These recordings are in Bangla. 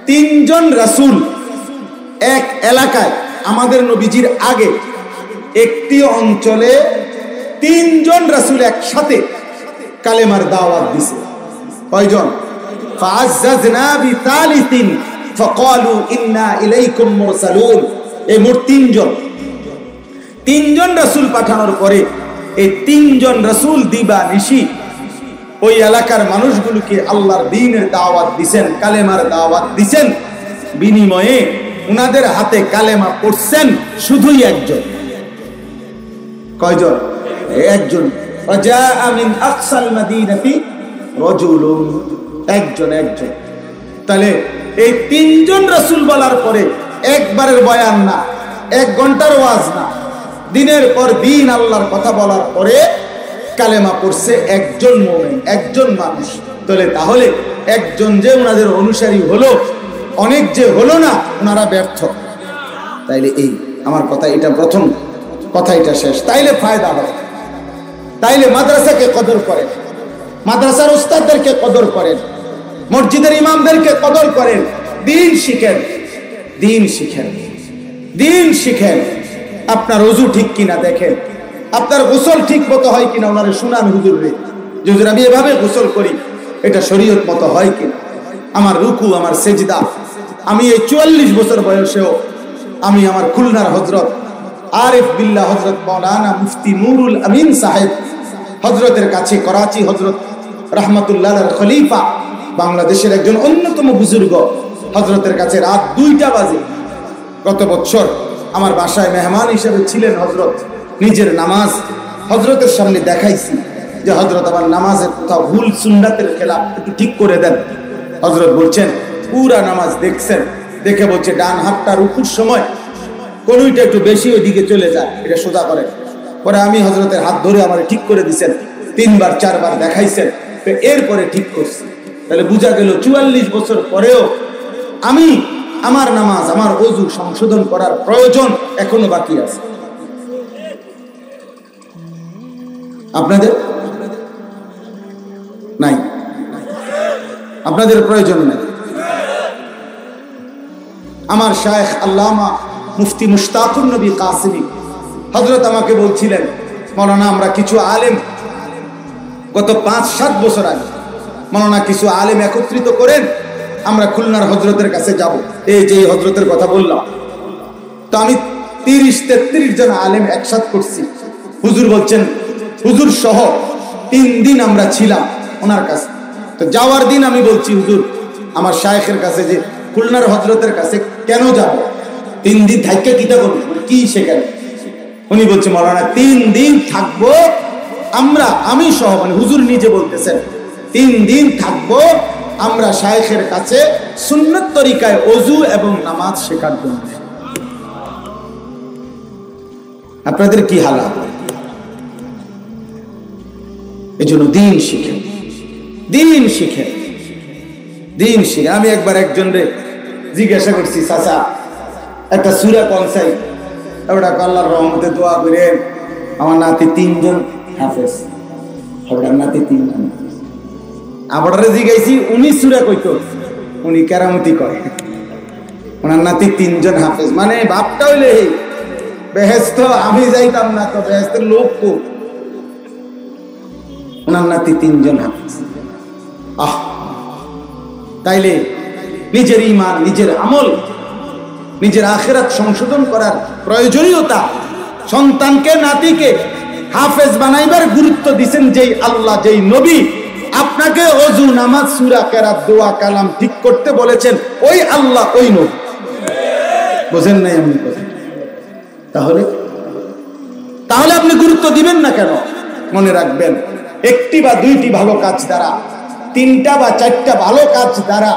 তিনজন রাসূল এক এলাকায়, আমাদের নবীজির আগে একটি অঞ্চলে তিনজন রাসূল একসাথে কালেমার দাওয়াত দিছে। কয়জন? ফাআজ্জাজনা বিতালিতিন ফাকালু ইন্না ইলাইকুম মুরসালুন। এই মোট তিনজন রাসূল পাঠানোর পরে এই তিনজন রাসূল দিবা নিশি ওই এলাকার মানুষগুলোকে আল্লাহর দ্বীনের দাওয়াত দিবেন, কালেমার দাওয়াত দিবেন। বিনিময়ে উনাদের হাতে কালেমা পড়ছেন শুধুই একজন। কয়জন? একজন। ওয়াজাআ মিন আকসাল মাদিনাতি রাজুলুন, একজন। তাহলে এই তিনজন রাসূল বলার পরে একবারের বয়ান না, 1 ঘন্টার ওয়াজ না, দিনের পর দিন আল্লাহর কথা বলার পরে কালেমা পড়ছে একজন মুমিন, একজন মানুষ। তাহলে একজন যে ওনাদের অনুসারী হলো, অনেক যে হলো না, ওনারা ব্যর্থ। তাইলে এই আমার কথা, এটা প্রথম কথা, এটা শেষ। তাইলে ফায়দা হয়। তাইলে মাদ্রাসাকে কদর করেন, মাদ্রাসার উস্তাদদেরকে কদর করেন, মসজিদের ইমামদেরকে কদর করেন, দিন শিখেন। আপনার ওযু ঠিক কিনা দেখেন, আপনার গোসল ঠিক মতো হয় কিনা, ওনারে শুনান, হুজুরে হুজুর আমি এভাবে গোসল করি, এটা শরীয়ত মতো হয় কিনা। আমার রুকু, আমার সেজদা, আমি এই 44 বছর বয়সেও আমি আমার খুলনার হযরত আরিফ বিল্লাহ হযরত মাওলানা মুফতি নুরুল আমিন সাহেব হযরতের কাছে, করাচি হযরত রাহমাতুল্লাহর খলিফা, বাংলাদেশের একজন অন্যতম বুজুর্গ, হযরতের কাছে রাত 2টা বাজে গত বছর আমার বাসায় মেহমান হিসেবে ছিলেন হযরত। নিজের নামাজ হযরতের সামনে দেখাইছি যে হযরত আমার নামাজের কোথাও ভুল সুন্নাতের খেলাফ, একটু ঠিক করে দেন। হযরত বলছেন, পুরা নামাজ দেখছেন, দেখে বলছে ডান হাতটা রুকুর সময় কোনটা একটু বেশি ওইদিকে চলে যায়, এটা সোজা করেন। পরে আমি হযরতের হাত ধরে আমার ঠিক করে দিছেন, 3বার 4বার দেখাইছেন, এরপরে ঠিক করছি। তাহলে বোঝা গেল 44 বছর পরেও আমি আমার নামাজ, আমার ওযু সংশোধন করার প্রয়োজন এখনো বাকি আছে। আপনাদের নাই, আপনাদের প্রয়োজন নাই। আমার শায়েখ আল্লামা মুফতি মুশতাকুর নবী কাসিমি হযরত আমাকে বলছিলেন, মাওলানা আমরা কিছু আলেম গত 5-7 বছর আগে, মাওলানা কিছু আলেম একত্রিত করেন, আমরা খুলনার হযরতের কাছে যাব। এই যে হযরতের কথা বললাম, তো আমি 30-33 জন আলেম একসাথ করছি। হুজুর বলছেন, হুজুর সহ 3 দিন আমরা ছিলাম ওনার কাছে। তো যাওয়ার দিন আমি বলছি, হুজুর আমার শায়েখের কাছে যে খুলনার হযরতের কাছে কেন যাব, 3 দিন থাইকা কিটা করব, কি শেখার? উনি বলছে, মাওলানা 3 দিন থাকবো আমরা, আমি সহ, মানে হুজুর নিজে বলতেছেন, 3 দিন থাকবো আমরা শায়েখের কাছে সুন্নত তরিকায় ওযু এবং নামাজ শেখার জন্য। আপনাদের কি হালাত? এজন্য দিন শিখেন। আমি একবার একজনরে জিজ্ঞাসা করছি, চাচা একটা সূরা কোন চাই? ওটা আল্লাহর রহমতে দোয়া করে আমার নাতি 3 জন হাফেজ, ওটার নাতি 3 জন। আবারে জিজ্ঞাসি উনি সূরা কইতো, উনি কেরামতি করে, ওনার নাতি 3 জন হাফেজ। মানে বাপটা হইলে বেহেশত আমি যাইতাম না, তো বেহেশতের লোক খুব, ওনার নাতি 3 জন হাফেজ। তাইলে নিজের ঈমান, নিজের আমল, নিজের আখিরাত সংশোধন করার প্রয়োজনীয়তা, সন্তানকে নাতিকে হাফেজ বানাইবার গুরুত্ব দিবেন যেই আল্লাহ, যেই নবী আপনাকে ওযু, নামাজ, সূরা, কেরাত, দোয়া, কালাম ঠিক করতে বলেছেন, ওই আল্লাহ, ওই নবী। বুঝেন নাই আমি কথা? তাহলে আপনি গুরুত্ব দিবেন না কেন? মনে রাখবেন, 1টি বা 2টি ভালো কাজ দ্বারা, 3টা বা 4টা ভালো কাজ দ্বারা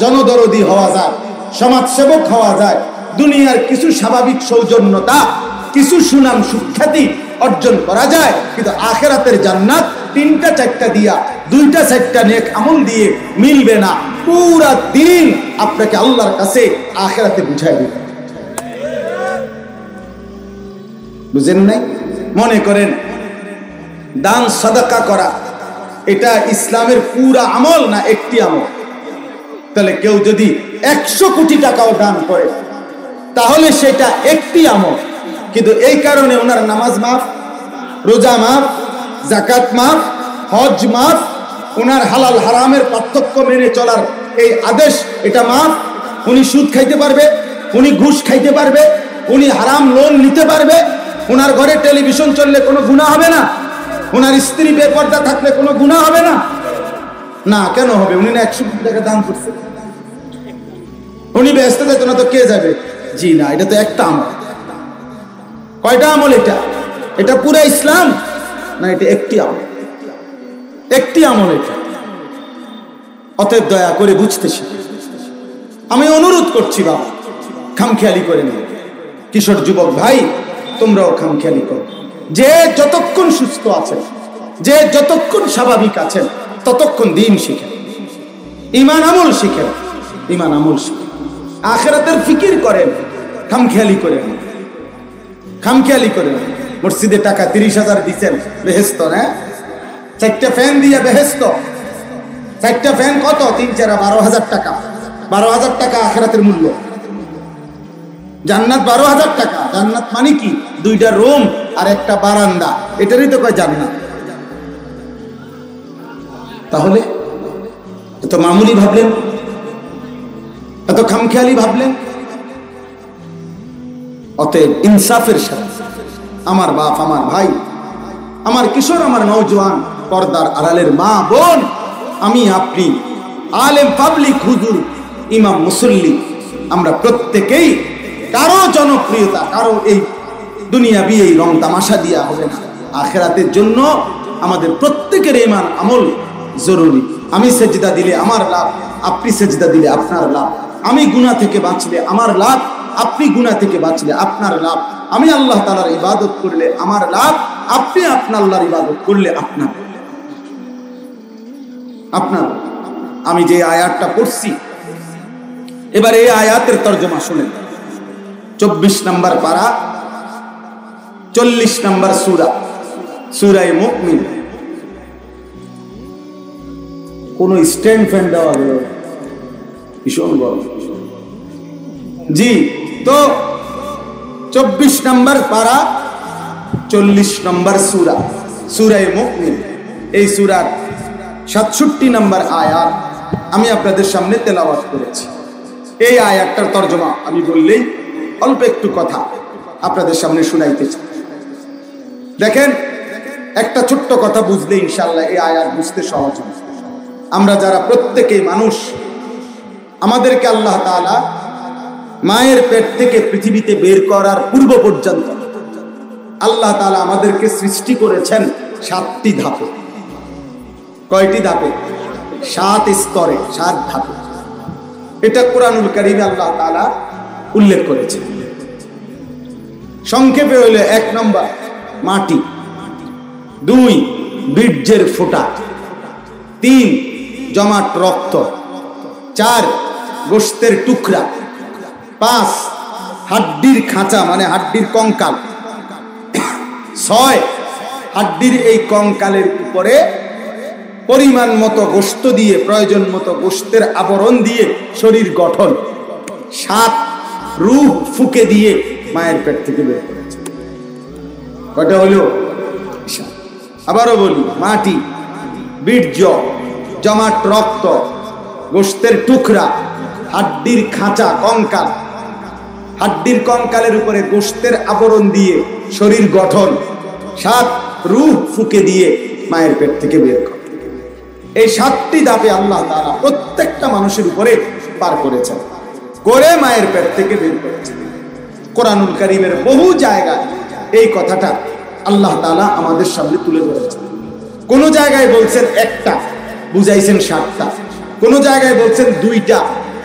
জনদরদি হওয়া যায়, সমাজসেবক হওয়া যায়, দুনিয়ার কিছু স্বাভাবিক সৌজন্যতা, কিছু সুনাম সুখ্যাতি অর্জন করা যায়। কিন্তু আখিরাতের জান্নাত 3টা 4টা দিয়া, 2টা 4টা নেক আমল দিয়ে মিলবে না। পুরা দিন আপনাকে আল্লাহর কাছে আখিরাতে বুঝাই দিবে। বুঝেন নাই? মনে করেন দান সাদাকা করা এটা ইসলামের পুরা আমল না একটি আমল? তো তাহলে কেউ যদি 100 কোটি টাকাও দান করে তাহলে সেটা একটি আমল, কিন্তু এই কারণে ওনার নামাজ মাফ, রোজা মাফ, যাকাত মাফ, হজ মাফ, ওনার হালাল হারামের পার্থক্য মেনে চলার এই আদেশ এটা মাফ, উনি সুদ খাইতে পারবে, উনি ঘুষ খাইতে পারবে, উনি হারাম লোন নিতে পারবে, ওনার ঘরে টেলিভিশন চললে কোনো গুনাহ হবে না, ওনার স্ত্রী বেপর্দা থাকলে কোনো গুনাহ হবে না। না, কেন হবে? উনি না 100 কোটি টাকা দান করছে, উনি ব্যস্ত যেত না তো কে যাবে? জি না, এটা তো একটা আমল। কয়টা আমল এটা? এটা পুরা ইসলাম না, এটা একটি আমল, একটি আমল এটা। অতএব দয়া করে বুঝতে শিখি। আমি অনুরোধ করছি বাবা, খামখেয়ালি করে নিন। কিশোর যুবক ভাই, তোমরাও খামখেয়ালি করো। যে যতক্ষণ সুস্থ আছেন, যে যতক্ষণ স্বাভাবিক আছেন, ততক্ষণ দিন শিখেন, ঈমান আমল শিখেন, ঈমান আমল শিখেন, আখিরাতের ফিকির করেন, খামখেয়ালি করেন, খামখেয়ালি করেন। মসজিদে টাকা 30,000 দিচ্ছেন, বেহেস্ত না? 4টা ফ্যান দিয়ে বেহেস্ত। 4টা ফ্যান কত? 3-4 12,000 টাকা। 12,000 টাকা আখিরাতের মূল্য। জান্নাত 12,000 টাকা। জান্নাত মানে কি? 2টা রুম আর একটা বারান্দা, এটারই তো কয় জান্নাত। তাহলে এত মামুলি ভাবলেন, এত খামখেয়ালি ভাবলেন? অতএব ইনসাফের সাথে আমার বাপ, আমার ভাই, আমার কিশোর, আমার নওজোয়ান, পর্দার আড়ালের মা বোন, আমি আপনি, আলেম পাবলিক হুজুর, ইমাম মুসল্লি, আমরা প্রত্যেকেই কারো জনপ্রিয়তা, কারো এই দুনিয়াবি এই রং তামাশা দিয়া হবে না। আখিরাতের জন্য আমাদের প্রত্যেকের ঈমান আমল জরুরি। আমি সেজদা দিলে আমার লাভ, আপনি সেজদা দিলে আপনার লাভ। আমি গুনাহ থেকে বাঁচলে আমার লাভ, আপনি গুনাহ থেকে বাঁচলে আপনার লাভ। আমি আল্লাহ তাআলার ইবাদত করলে আমার লাভ, আপনি আপনার আল্লাহর ইবাদত করলে আপনার। আমি যে আয়াতটা পড়ছি, এবার এই আয়াতের তরজমা শুনেন। 24 নম্বর পারা, 40 নম্বর সূরা, সূরা মুমিন। কোন স্ট্যান্ড ফ্যান দেওয়া হলো, ভীষণ গরম। জি, তো 24 নম্বর পারা, 40 নম্বর সূরা, সূরা মুমিন। এই সূরার 67 নম্বর আয়াত আমি আপনাদের সামনে তেলাওয়াত করেছি। এই আয়াতটার তরজমা আমি বললেই অল্প একটু কথা আপনাদের সামনে শুনাইতে চাই। দেখেন, একটা ছোট্ট কথা বুঝলে ইনশাআল্লাহ এই আয়াত বুঝতে সহজ হবে। আমরা যারা প্রত্যেকেই মানুষ, আমাদেরকে আল্লাহ তাআলা মায়ের পেট থেকে পৃথিবীতে বের করার পূর্ব পর্যন্ত আল্লাহ তাআলা আমাদেরকে সৃষ্টি করেছেন 7টি ধাপে। কয়টি ধাপে? 7 স্তরে, 7 ধাপে। এটা কোরআনুল কারীমে আল্লাহ তাআলা উল্লেখ করেছেন। সংক্ষেপে হইল 1 নম্বর মাটি, 2 বীর্যের ফোঁটা, 3 জমাট রক্ত, 4 গোশতের টুকরা, 5 হাড্ডির খাঁচা মানে হাড্ডির কঙ্কাল, 6 হাড্ডির এই কঙ্কালের উপরে পরিমাণ মতো গোশত দিয়ে, প্রয়োজন মতো গোশতের আবরণ দিয়ে শরীর গঠন, 7 রূহ ফুকে দিয়ে মায়ের পেট থেকে বের করেছে। কয়টা হলো? আবারও বলি, মাটি, বীর্য, জমাট রক্ত, গোশতের টুকরা, হাড্ডির খাঁচা কঙ্কাল, হাড্ডির কঙ্কালের উপরে গোশতের আবরণ দিয়ে শরীর গঠন, 7 রূহ ফুকে দিয়ে মায়ের পেট থেকে বের করে। এই 7টি ধাপে আল্লাহ তাআলা প্রত্যেকটা মানুষের উপরে পার করেছেন, করে মায়ের পেট থেকে বের করেছেন। কোরআনুল কারীমের বহু জায়গায় এই কথাটা আল্লাহ তাআলা আমাদের সামনে তুলে ধরেছেন। কোন জায়গায় বলছেন 1টা, বুঝাইছেন 7টা। কোন জায়গায় বলছেন 2টা,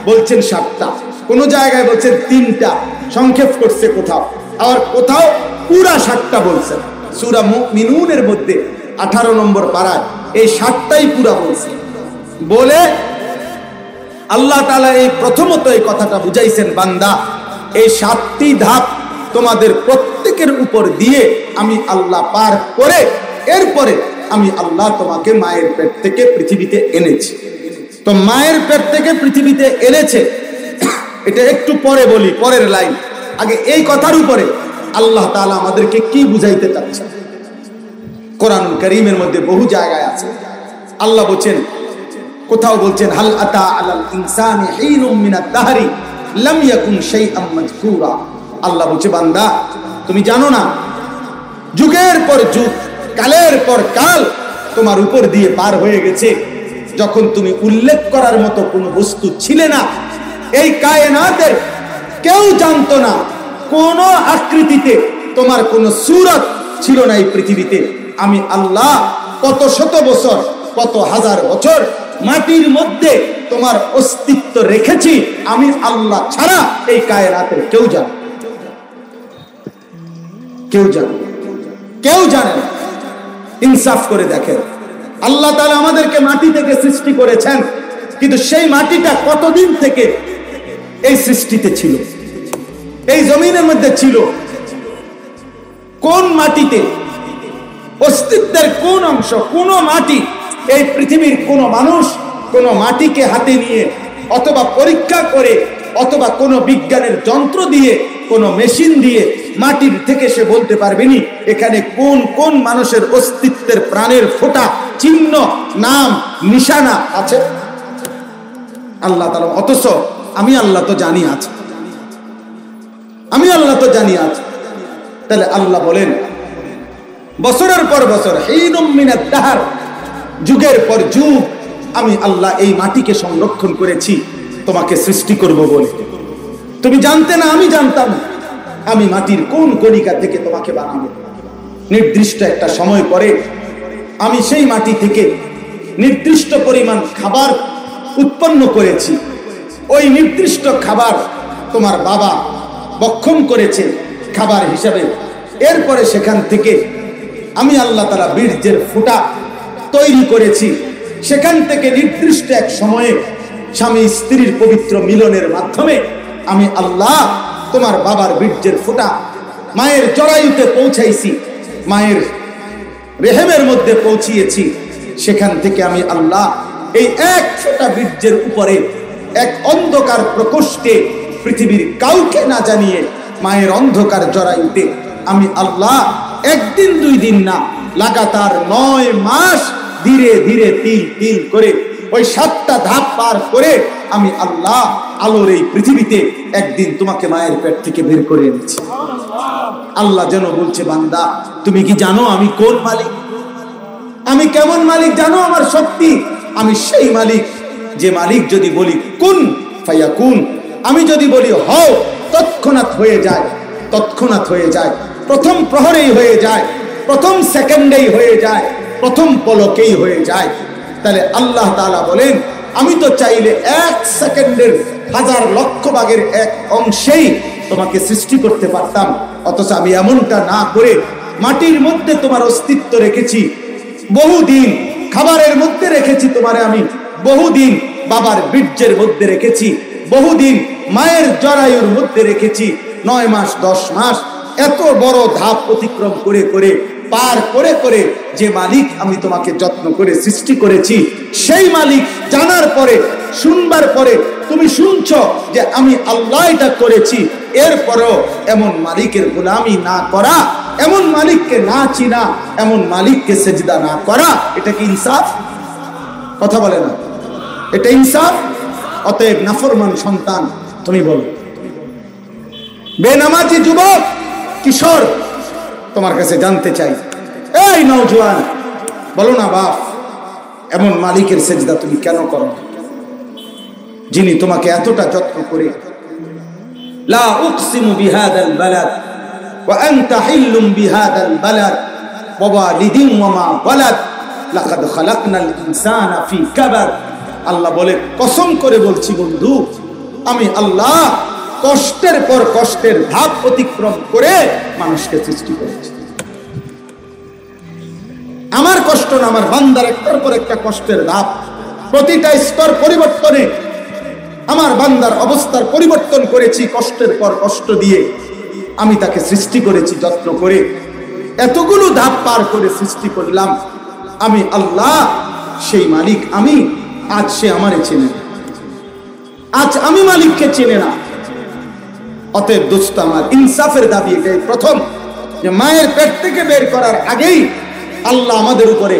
বলছেন 7টা। কোন জায়গায় বলছেন 3টা, সংক্ষেপ করছে কোথাও, আর কোথাও পুরা 7টা বলছেন। সূরা মুমিনুনের মধ্যে 18 নম্বর পারায় এই 7টাই পুরা বলছে। বলে আল্লাহ তাআলা এই প্রথমত এই কথাটা বুঝাইছেন, বান্দা এই 7টি ধাপ তোমাদের প্রত্যেকের উপর দিয়ে আমি আল্লাহ পার করে এরপরে আমি আল্লাহ তোমাকে মায়ের পেট থেকে পৃথিবীতে এনেছি। তো মায়ের পেট থেকে পৃথিবীতে এনেছে, এটা একটু পরে বলি, পরের লাইন। আগে এই কথার উপরে আল্লাহ তাআলা আমাদেরকে কি বুঝাইতে চাচ্ছেন, কোরআন কারীমের মধ্যে বহু জায়গায় আছে। আল্লাহ বলেন, কোথাও বলছেন হাল আতা আলাল ইনসানি হিনুম মিনাদ দাহরি লাম ইয়াকুন শাইআম মাযকুরা। আল্লাহ বলছে, বান্দা তুমি জানো না, যুগের পর যুগ, কালের পর কাল তোমার উপর দিয়ে পার হয়ে গেছে, যখন তুমি উল্লেখ করার মতো কোনো বস্তু ছিলে না। এই কায়নাতের কেউ জানতো না, কোন আকৃতিতে তোমার কোনো সূরত ছিল না এই পৃথিবীতে। আমি আল্লাহ কত শত বছর, কত হাজার বছর মাটির মধ্যে তোমার অস্তিত্ব রেখেছি। আমি আল্লাহ ছাড়া এই কায়নাতের কেউ জানে, কেউ জানে, কেউ জানে না। ইনসাফ করে দেখেন, আল্লাহ তাআলা আমাদেরকে মাটি থেকে সৃষ্টি করেছেন, কিন্তু সেই মাটিটা কতদিন থেকে এই সৃষ্টিতে ছিল, এই জমিনের মধ্যে ছিল? কোন মাটিতে, অস্তিত্বের কোন অংশ, কোন মাটি? এই পৃথিবীর কোন মানুষ কোন মাটিকে হাতে নিয়ে অথবা পরীক্ষা করে অথবা কোন বিজ্ঞানের যন্ত্র দিয়ে, কোন মেশিন দিয়ে মাটির থেকে সে বলতে পারবেনি এখানে কোন কোন মানুষের অস্তিত্বের প্রাণের ফোঁটা, চিহ্ন, নাম, নিশানা আছে? আল্লাহ তাআলা। অথচ আমি আল্লাহ তো জানি আছে, আমি আল্লাহ তো জানি আছে। তাহলে আল্লাহ বলেন, বছরের পর বছর, হিনুম মিনাদ দাহর, যুগের পর যুগ আমি আল্লাহ এই মাটিকে সংরক্ষণ করেছি তোমাকে সৃষ্টি করব বলে। তুমি জানতে না, আমি জানতাম আমি মাটির কোন কণিকা থেকে তোমাকে বানাবো। নির্দিষ্ট একটা সময় পরে আমি সেই মাটি থেকে নির্দিষ্ট পরিমাণ খাবার উৎপন্ন করেছি। ওই নির্দিষ্ট খাবার তোমার বাবা বক্ষণ করেছে খাবার হিসাবে। এরপরে সেখান থেকে আমি আল্লাহ তাআলা বীর্যের ফোঁটা তৈরি করেছি। সেখান থেকে নির্দিষ্ট এক সময়ে স্বামী স্ত্রীর পবিত্র মিলনের মাধ্যমে আমি আল্লাহ তোমার বাবার বীর্যের ফোঁটা মায়ের জরায়ুতে পৌঁছাইছি, মায়ের রেহেমের মধ্যে পৌঁছিয়েছি। সেখান থেকে আমি আল্লাহ এই এক ফোঁটা বীর্যের উপরে এক অন্ধকার প্রকোষ্ঠে পৃথিবীর কাউকে না জানিয়ে মায়ের অন্ধকার জরায়ুতে আমি আল্লাহ একদিন দুই দিন না, লাগাতার 9 মাস ধীরে ধীরে তিল তিল করে ওই 7টা ধাপ পার করে আমি আল্লাহ আলোর এই পৃথিবীতে একদিন তোমাকে মায়ের পেট থেকে বের করে এনেছি। আল্লাহ যেন বলছে, বান্দা তুমি কি জানো আমি কোন মালিক, আমি কেমন মালিক জানো? আমার শক্তি, আমি সেই মালিক যে মালিক যদি বলি কুন ফায়াকুন, আমি যদি বলি হও তৎক্ষণাৎ হয়ে যায়, তৎক্ষণাৎ হয়ে যায়, প্রথম প্রহরেই হয়ে যায়, প্রথম সেকেন্ডেই হয়ে যায়, প্রথম পলকেই হয়ে যায়। তাহলে আল্লাহ তাআলা বলেন, আমি তো চাইলে 1 সেকেন্ডের 1000 লক্ষ ভাগের 1 অংশেই তোমাকে সৃষ্টি করতে পারতাম। অথচ আমি এমনটা না করে মাটির মধ্যে তোমার অস্তিত্ব রেখেছি বহুদিন, খাবারের মধ্যে রেখেছি তোমারে আমি বহুদিন, বাবার বীর্যের মধ্যে রেখেছি বহুদিন, মায়ের জরায়ুর মধ্যে রেখেছি 9 মাস 10 মাস। এত বড় ধাপ অতিক্রম করে করে পার করে করে যে মালিক আমি তোমাকে যত্ন করে সৃষ্টি করেছি, সেই মালিক জানার পরে, শুনবার পরে তুমি শুনছো যে আমি আল্লাহ এটা করেছি, এরপরেও এমন মালিকের গোলামি না করা, এমন মালিককে না চিনা, এমন মালিককে সেজদা না করা, এটা কি ইনসাফ? কথা বলে না, এটা ইনসাফ? অতএব নাফরমান সন্তান তুমি বলো, বেনামাজি যুবক কিশোর, তোমার কাছে জানতে চাই, এই নওজোয়ান বলো না বাপ, এমন মালিকের সেজদা তুমি কেন করো যিনি তোমাকে এতটা যত্ন করে? লা উকসিমু বিহাদাল বালাদ ওয়া আনতা হিল্লুম বিহাদাল বালাদ ওয়া ওয়ালিদিন ওয়া মা ওয়ালাদ লাকাদ খালাকনাল ইনসানা ফি কাবাদ। আল্লাহ বলে, কসম করে বলছি বন্ধু, আমি আল্লাহ কষ্টের পর কষ্টের ধাপ অতিক্রম করে মানুষকে সৃষ্টি করেছি। আমার কষ্ট না, আমার বান্দার একটার পর একটা কষ্টের ধাপ, প্রতিটা স্তর পরিবর্তনে আমার বান্দার অবস্থার পরিবর্তন করেছি। কষ্টের পর কষ্ট দিয়ে আমি তাকে সৃষ্টি করেছি যত্ন করে, এতগুলো ধাপ পার করে সৃষ্টি করলাম। আমি আল্লাহ সেই মালিক, আমি আজ সে আমারে চেনে না, আজ আমি মালিককে চেনে না। অতএব দোস্ত আমার, ইনসাফের দাবি এটাই প্রথম, যে মায়ের পেট থেকে বের করার আগেই আল্লাহ আমাদের উপরে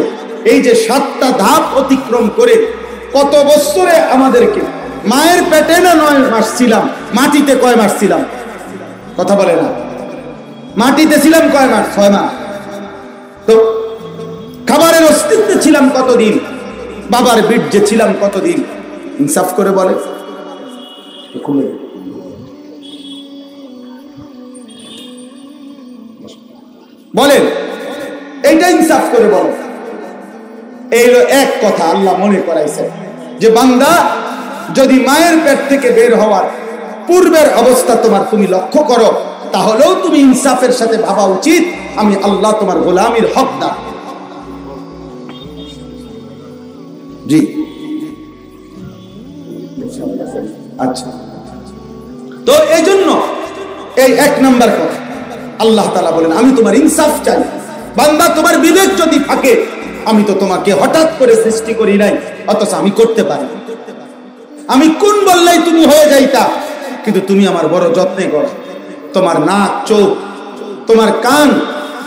এই যে 7টা ধাপ অতিক্রম করে কত বছরে আমাদেরকে, মায়ের পেটে না 9 মাস ছিলাম, মাটিতে কয় মাস ছিলাম? কথা বলে না। মাটিতে ছিলাম কয় মাস? 6 মাস। তো খাবারের অস্তিত্বে ছিলাম কতদিন? বাবার বীর্যে ছিলাম কতদিন? ইনসাফ করে বলে। বলেন, এইটা ইনসাফ করে বলো। এই হলো এক কথা আল্লাহ মনে করাইছে, যে বান্দা, যদি মায়ের পেট থেকে বের হওয়ার পূর্বের অবস্থা তুমি লক্ষ্য করো, তাহলেও তুমি ইনসাফের সাথে ভাবা উচিত আমি আল্লাহ তোমার গোলামির হকদার। জি, আচ্ছা। তো এই জন্য এই 1 নাম্বার কথা আল্লাহ তাআলা বলেন, আমি তোমার ইনসাফ চাই। বান্দা, তোমার বিবেক যদি থাকে, আমি তো তোমাকে হঠাৎ করে সৃষ্টি করি নাই, অথচ আমি করতে পারি। আমি কোন বললেই তুমি হয়ে যাইতা, কিন্তু তুমি আমার বড় যত্নে করো। তোমার নাক, চোখ, তোমার কান,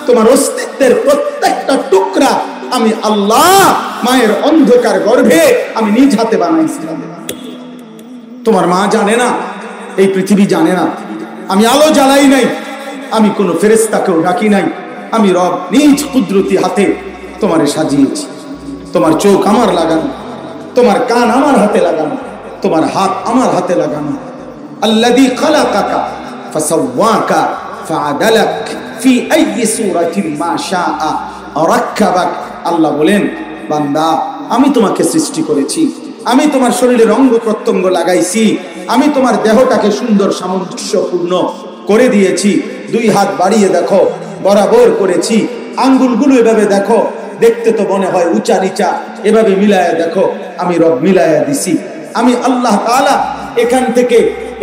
তোমার অস্তিত্বের প্রত্যেকটা টুকরা আমি আল্লাহ মায়ের অন্ধকার গর্ভে আমি নিজ হাতে বানাইছিলাম। তোমার মা জানে না, এই পৃথিবী জানে না, আমি আলো জ্বালাই নাই, আমি কোনো ফেরেশতাকেও ডাকি নাই, আমি রব নিজ কুদরতি হাতে তোমারে সাজিয়েছি। তোমার চোখ আমার লাগানো, তোমার কান আমার হাতে লাগানো, তোমার হাত আমার হাতে লাগানো। আল্লাযী খালাকাকা ফাসাওয়াকা ফাআদালাক ফি আইয়ি সূরাতিন মা শাআ রাক্কাবাক। আল্লাহ বলেন, বান্দা, আমি তোমাকে সৃষ্টি করেছি, আমি তোমার শরীরের অঙ্গ প্রত্যঙ্গ লাগাইছি, আমি তোমার দেহটাকে সুন্দর সামঞ্জস্যপূর্ণ করে দিয়েছি। 2 হাত বাড়িয়ে দেখো, বরাবর করেছি। আঙ্গুলগুলো এভাবে দেখো, দেখতে তো মনে হয় উঁচা নিচা, এভাবে মিলায়া দেখো, আমি রব মিলায়া দিছি। আমি আল্লাহ তাআলা এখান থেকে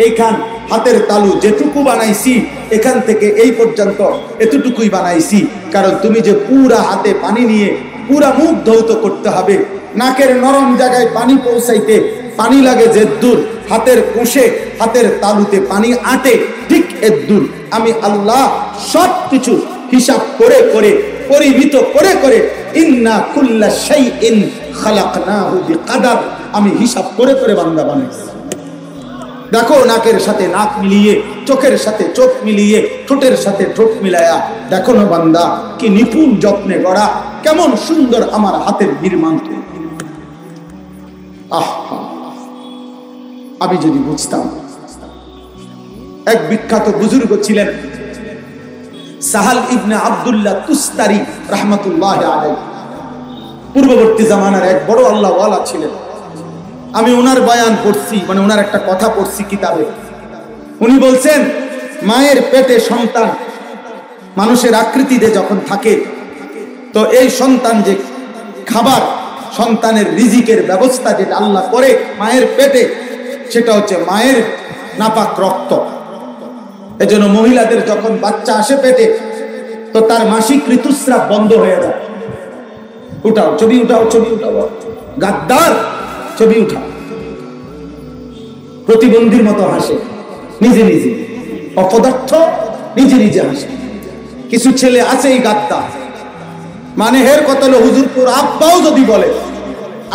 এইখান হাতের তালু যেটুকু বানাইছি, এখান থেকে এই পর্যন্ত এতটুকুই বানাইছি। কারণ তুমি যে পুরা হাতে পানি নিয়ে পুরা মুখ ধৌত করতে হবে, নাকের নরম জায়গায় পানি পৌঁছাইতে পানি লাগে যেদূর, হাতের কোষে হাতের তালুতে পানি আটে ঠিক এদূর। আমি আল্লাহ সব কিছু হিসাব করে করে, পরিমিত করে করে, ইন্না কুল্লা শাইইন খালাকনাহু বিকাদার, আমি হিসাব করে করে বান্দা বানাইছি। দেখো, নাকের সাথে নাক মিলিয়ে, চোখের সাথে চোখ মিলিয়ে, ঠোঁটের সাথে ঠোঁট মিলায়া দেখো না বান্দা, কি নিপুণ যত্নে গড়া, কেমন সুন্দর আমার হাতের নির্মাণ। আহা, আমি যদি বুঝতাম। এক বিখ্যাত বুজুর্গ ছিলেন সাহাল ইবনে আব্দুল্লাহ তুস্তারি রাহমাতুল্লাহ আলাইহি, পূর্ববর্তী জামানার এক বড় আল্লাহওয়ালা ছিলেন। আমি ওনার বয়ান পড়ছি, মানে ওনার একটা কথা পড়ছি কিতাবে। উনি বলছেন, মায়ের পেটে সন্তান মানুষের আকৃতিতে যখন থাকে, তো এই সন্তান যে খাবার, সন্তানের রিজিকের ব্যবস্থা যেটা আল্লাহ করে মায়ের পেটে, সেটা হচ্ছে মায়ের নাপাক রক্ত। এজন্য মহিলাদের যখন বাচ্চা আসে পেটে, তো তার মাসিক ঋতুস্রাব বন্ধ হয়ে যায়। উঠাও ছবি, উঠাও ছবি, উঠাও, গাদ্দার ছবি উঠাও। প্রতিবন্ধীর মতো হাসে নিজে নিজে, অপদার্থ নিজে নিজে হাসে। কিছু ছেলে আছে এই গাদ্দার, মানে হের কথা হলো, হুজুর তোর আব্বাও যদি বলে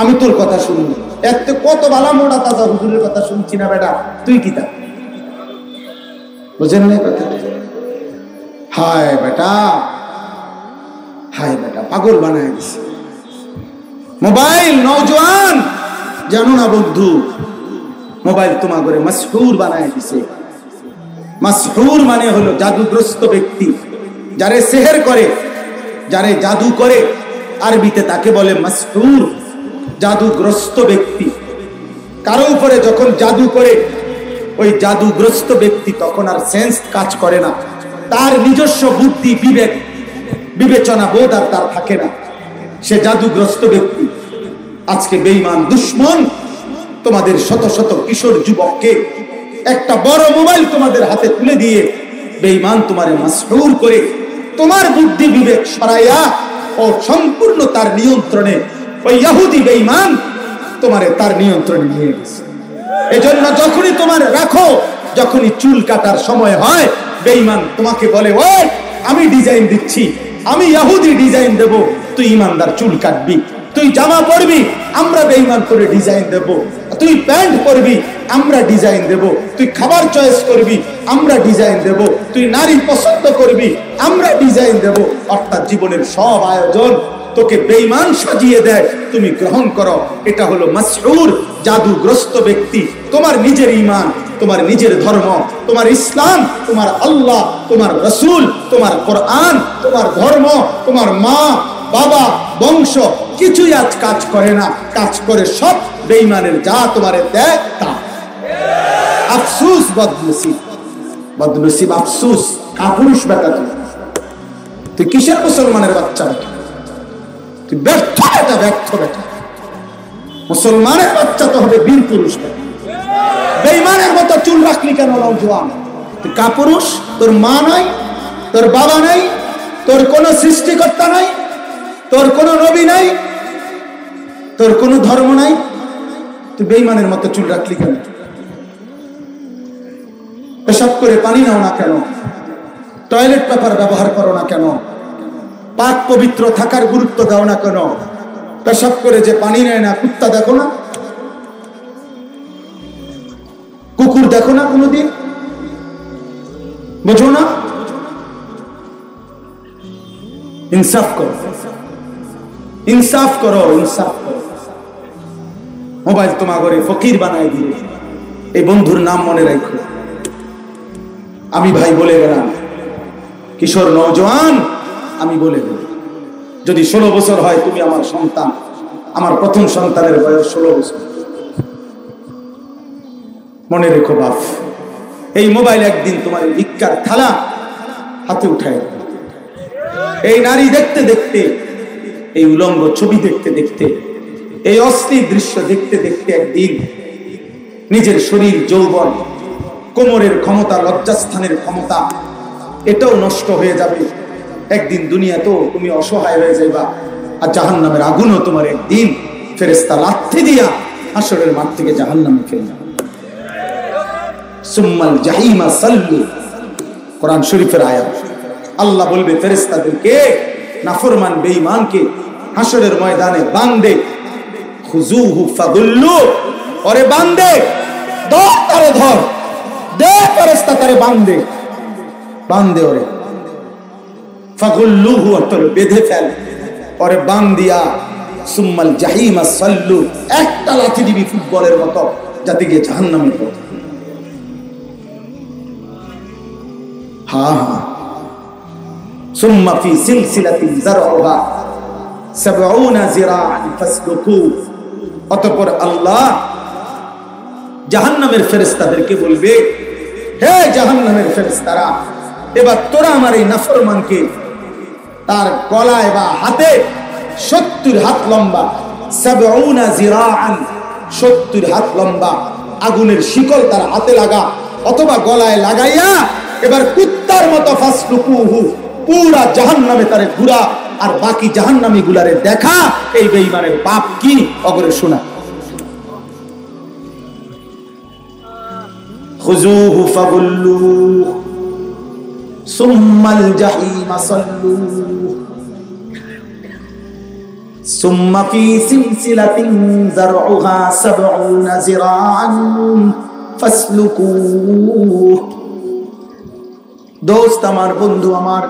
আমি তোর কথা শুনবো, এত কত বালা মোড়া তাজা হুজুরের কথা শুনছি না বেটা, তুই কি তা বুঝেন না কথা? হায় বেটা, হায় বেটা, পাগল বানায় দিছে মোবাইল। নওজোয়ান জানো না বন্ধু, মোবাইল তোমার করে মাসহুর বানায় দিছে। মাসহুর মানে হলো জাদুগ্রস্ত ব্যক্তি, যারে সেহের করে, যারে জাদু করে, আরবিতে তাকে বলে মাসহুর, জাদুগ্রস্ত ব্যক্তি। কারো উপরে যখন জাদু করে ওই জাদুগ্রস্ত ব্যক্তি, তখন আর সেন্স কাজ করে না, তার নিজস্ব বুদ্ধি, বিবেক, বিবেচনা বোধ আর তার থাকে না, সে জাদুগ্রস্ত ব্যক্তি। আজকে বেঈমান দুশমন তোমাদের শত শত কিশোর যুবককে একটা বড় মোবাইল তোমাদের হাতে তুলে দিয়ে বেঈমান তোমারে মাসহুর করে তোমার বুদ্ধি বিবেক সরাইয়া ও সম্পূর্ণ তার নিয়ন্ত্রণে ওই ইহুদি বেঈমান তোমারে তার নিয়ন্ত্রণে নিয়ে গেছে। এজন্য যখনই তোমার রাখো, যখনই চুল কাটার সময় হয়, বেঈমান তোমাকে বলে, ওই আমি ডিজাইন দিচ্ছি, আমি ইহুদি ডিজাইন দেব, তুই ইমানদার চুল কাটবি। তুই জামা পরবি, আমরা বেঈমান করে ডিজাইন দেব। তুই প্যান্ট পরবি, আমরা ডিজাইন দেব। তুই খাবার চয়েস করবি, আমরা ডিজাইন দেব। তুই নারী পছন্দ করবি, আমরা ডিজাইন দেব। অর্থাৎ জীবনের সব আয়োজন তোকে বেঈমান সাজিয়ে দেয়, তুমি গ্রহণ করো। এটা হলো মাসউর, জাদুগ্রস্ত ব্যক্তি। তোমার নিজের ঈমান, তোমার নিজের ধর্ম, তোমার ইসলাম, তোমার আল্লাহ, তোমার রাসূল, তোমার কোরআন, তোমার ধর্ম, তোমার মা বাবা বংশ কিছুই আজ কাজ করে না। কাজ করে সব বেঈমানের, যা তোমারে দেয় তা। আফসোস, বদনসিব, বদনসিব, আফসোস। কাপুরুষ বেটা তুই কিসের মুসলমানের বাচ্চা? তুই ব্যর্থ বেটা, ব্যর্থ বেটা। মুসলমানের বাচ্চা তো হবে বীর পুরুষ। বেঈমানের মতো চুল রাখলি কেন নওজোয়ান? তুই কাপুরুষ, তোর মা নাই, তোর বাবা নাই, তোর কোন সৃষ্টিকর্তা নাই, তোর কোন নবী নাই, তোর কোন ধর্ম নাই, তুই বেঈমানের মতো চুল রাখলি কেন? পেশাব করে পানি নাও না কেন? টয়লেট পেপার ব্যবহার করো না কেন? পাক পবিত্র থাকার গুরুত্ব দাও না কেন? পেশাব করে যে পানি নেয় না, কুত্তা দেখো না, কুকুর দেখো না কোনোদিন? বুঝো না? ইনসাফ করো, ইনসাফ করো, ইনসাফ করো। মোবাইল তোমার ঘরে ফকির বানায় দিবে। এই বন্ধুর নাম মনে রাখো। আমি ভাই বলে গেলাম, কিশোর নওজোয়ান আমি বলে গেলাম, যদি 16 বছর হয় তুমি আমার সন্তান। আমার প্রথম সন্তানের বয়স 16 বছর। মনে রেখো বাপ, এই মোবাইল একদিন তোমার ভিক্ষার থালা হাতে উঠায়। এই নারী দেখতে দেখতে, এই উলঙ্গ ছবি দেখতে দেখতে, এই অশ্লীল দৃশ্য দেখতে দেখতে একদিন নিজের শরীর, যৌবন, কোমরের ক্ষমতা, লজ্জাস্থানের ক্ষমতা, এটাও নষ্ট হয়ে যাবে। একদিন দুনিয়াতেও তুমি অসহায় হয়ে যাইবা। আর জাহান্নামের আগুনও তোমার একদিন ফেরেশতা লাথি দিয়া হাসরের মাঠ থেকে জাহান্নামে ফেলবে। সুম্মাল জাহিমা সাল্লু, কোরআন শরীফের আয়াত। আল্লাহ বলবে ফেরেশতাদেরকে, নাফরমান বেঈমানকে হাসরের ময়দানে বাঁধে। খুজুহু ফাগুল্লু, ওরে বাঁধে, ধর তারে, ধর দে, ফেরেশতা তারে বাঁধে, বাঁধে ওরে। ফাগুল্লুহু, অর্থাৎ বেঁধে ফেল, ওরে বাঁধিয়া সুম্মাল জাহিমা সাল্লু, একটা লাথি দিবি ফুটবলের মতো, যাতে গিয়ে জাহান্নামে পড়ে। হ্যাঁ হ্যাঁ, সুম্মা ফি সিলসিলাতিন যারউহা 70 যিরাআন ফাসলুকু। অতঃপর আল্লাহ জাহান্নামের ফেরেশতাদেরকে বলবে, হে জাহান্নামের ফেরেশতারা, এবার তোরা আমার এই নাফরমানকে তার গলায় বা হাতে 70 হাত লম্বা, 70 যিরাআন, 70 হাত লম্বা আগুনের শিকল তার হাতে লাগা অথবা গলায় লাগাইয়া এবার কুত্তার মতো ফাসলুকুহু, পুরা জাহান্নামে তারে ঘুরা। আর বাকি জাহান্নামী গুলারে দেখা এই বেঈমানের পাপ কি অগরে শোনা। খুজুহু ফাগুল্লু সুম্মাল জাহিমা সাল্লু সুম্মা ফি সিলসিলাতিন যারউহা 70 যিরাআন ফাসলুকু। দোস্ত আমার, বন্ধু আমার,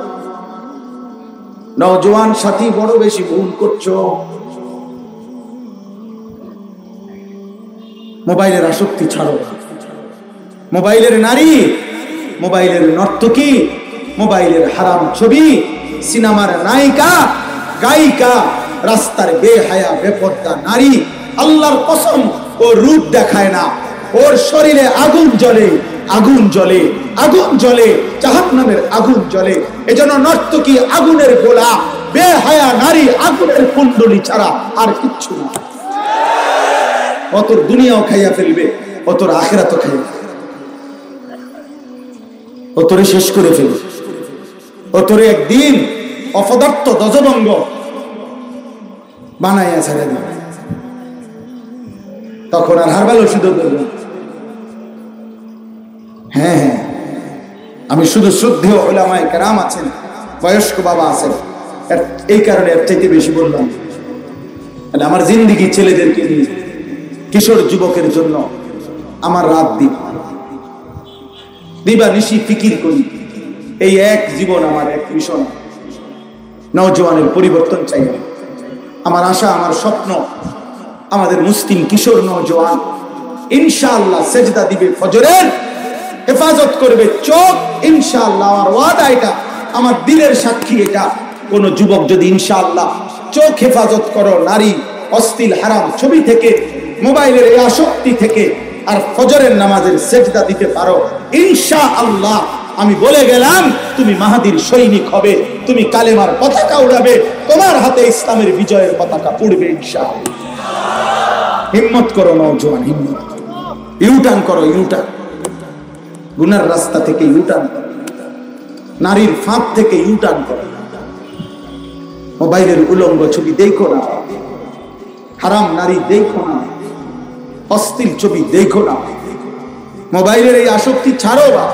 নওজোয়ান সাথী, বড় বেশি ভুল করছো। মোবাইলের আসক্তি ছাড়ো। মোবাইলের নারী, মোবাইলের নর্তকী, মোবাইলের হারাম ছবি, সিনেমার নায়িকা, গায়িকা, রাস্তার বেহায়া বেপর্দা নারী, আল্লাহর কসম ও রূপ দেখায় না, ওর শরীরে আগুন জ্বলে, আগুন জ্বলে, আগুন জ্বলে, জাহান্নামের আগুন জ্বলে। এজন্য নর্তকী আগুনের গোলা, বেহায়া নারী আগুনের কুণ্ডলী ছাড়া আর কিচ্ছু না। অতর দুনিয়াও খাইয়া ফেলবে, অতর আখিরাতও খাইয়া, অতরে শেষ করে ফেলবে, অতরে একদিন অপদার্থ দজভঙ্গ বানাইয়া ছেড়ে দেবে। তখন আর হারবাল ওষুধও দেবেন। হ্যাঁ হ্যাঁ, আমি শুধু শ্রদ্ধেয় উলামায়ে কেরাম আছেন, বয়স্ক বাবা আছেন, এই কারণে এর চাইতে বেশি বললাম। আমার জিন্দিগি ছেলেদেরকে নিয়ে, কিশোর যুবকের জন্য আমার রাত দিবা নিশি ফিকির করি। এই এক জীবন, আমার এক মিশন, নওজোয়ানের পরিবর্তন চাই। আমার আশা, আমার স্বপ্ন, আমাদের মুসলিম কিশোর নওজোয়ান ইনশাআল্লাহ সেজদা দিবে ফজরের, হেফাজত করবে চোখ ইনশাআল্লাহ। আমার ওয়াদা এটা, আমার দিলের সাক্ষী এটা। কোন যুবক যদি ইনশাআল্লাহ চোখ হেফাজত করো নারী, অশ্লীল হারাম ছবি থেকে, মোবাইলের এই আসক্তি থেকে, আর ফজরের নামাজের সেজদা দিতে পারো ইনশাআল্লাহ, আমি বলে গেলাম তুমি মাহাদির সৈনিক হবে, তুমি কালেমার পতাকা উড়াবে, তোমার হাতে ইসলামের বিজয়ের পতাকা উড়বে ইনশাআল্লাহ। হিম্মত করো নওজোয়ান, হিম্মত। ইউটার্ন করো, ইউটার্ন। গুনার রাস্তা থেকে ইউটার্ন করো, নারীর ফাঁদ থেকে ইউটার্ন করো। মোবাইলের উলঙ্গ ছবি দেখো না, হারাম নারী দেখো না, অশ্লীল ছবি দেখো না। মোবাইলের এই আসক্তি ছাড়ো বা,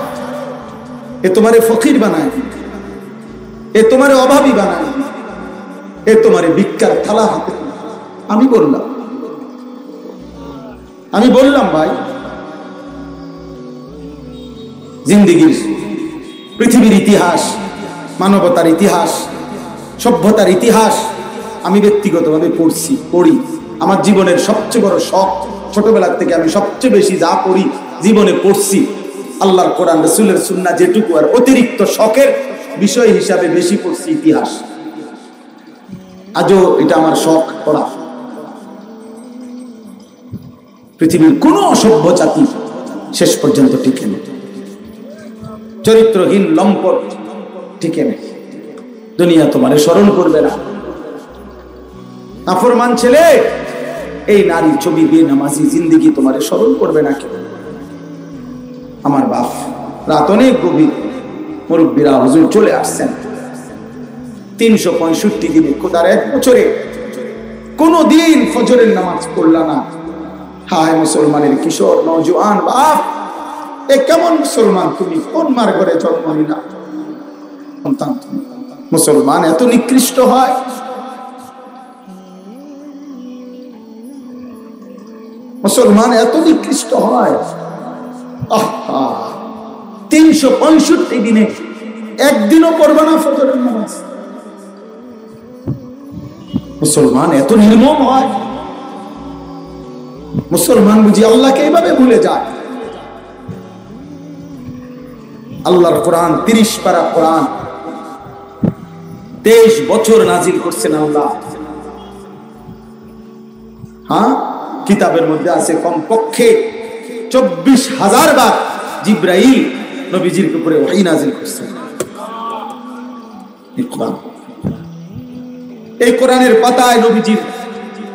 এ তোমারে ফকির বানায়, এ তোমারে অভাবী বানায়, এ তোমারে ভিক্ষার থালা হাতে। আমি বললাম ভাই, জিন্দিগির, পৃথিবীর ইতিহাস, মানবতার ইতিহাস, সভ্যতার ইতিহাস আমি ব্যক্তিগতভাবে পড়ি। আমার জীবনের সবচেয়ে বড় শখ, ছোটবেলা থেকে আমি সবচেয়ে বেশি যা পড়ি জীবনে পড়ছি আল্লাহর কোরআন, রাসূলের সুন্নাহ, যেটুকু আর অতিরিক্ত শখের বিষয় হিসাবে বেশি পড়ছি ইতিহাস। আজও এটা আমার শখ পড়া। পৃথিবীর কোন অসভ্য জাতি শেষ পর্যন্ত টিকে নেই, চরিত্রহীন লম্পট টিকে নেই। দুনিয়া তোমারে স্মরণ করবে না। নাফরমান ছেলে, এই নারী ছবি বেনামাজি জিন্দিগি তোমারে স্মরণ করবে না কেউ। আমার বাপ, রাত অনেক গভীর, মুরব্বীরা হুজুর চলে আসছেন। 365 দিনে, খোদার এক বছরে কোনো দিন ফজরের নামাজ পড়লা না। হায় মুসলমানের কিশোর নওজোয়ান বাপ, এ কেমন মুসলমান তুমি? কোন মার ঘরে জন্ম নিলা? সন্তান তুমি। মুসলমান এত নিকৃষ্ট হয়? মুসলমান এত নিকৃষ্ট হয়? 365 দিনে একদিনও পড়বে না ফজরের নামাজ। মুসলমান এত নির্মম হয়? মুসলমান বুঝি আল্লাহকে এইভাবে ভুলে যায়? আল্লাহর কোরআন, 30 পারা কোরআন 23 বছর নাজিল করছেন আল্লাহ। হ্যাঁ, কিতাবের মধ্যে আছে কমপক্ষে 24,000 বার জিবরাইল নবীজির উপরে ওহী নাজিল করছেন। এই কোরআনের পাতায় নবীজির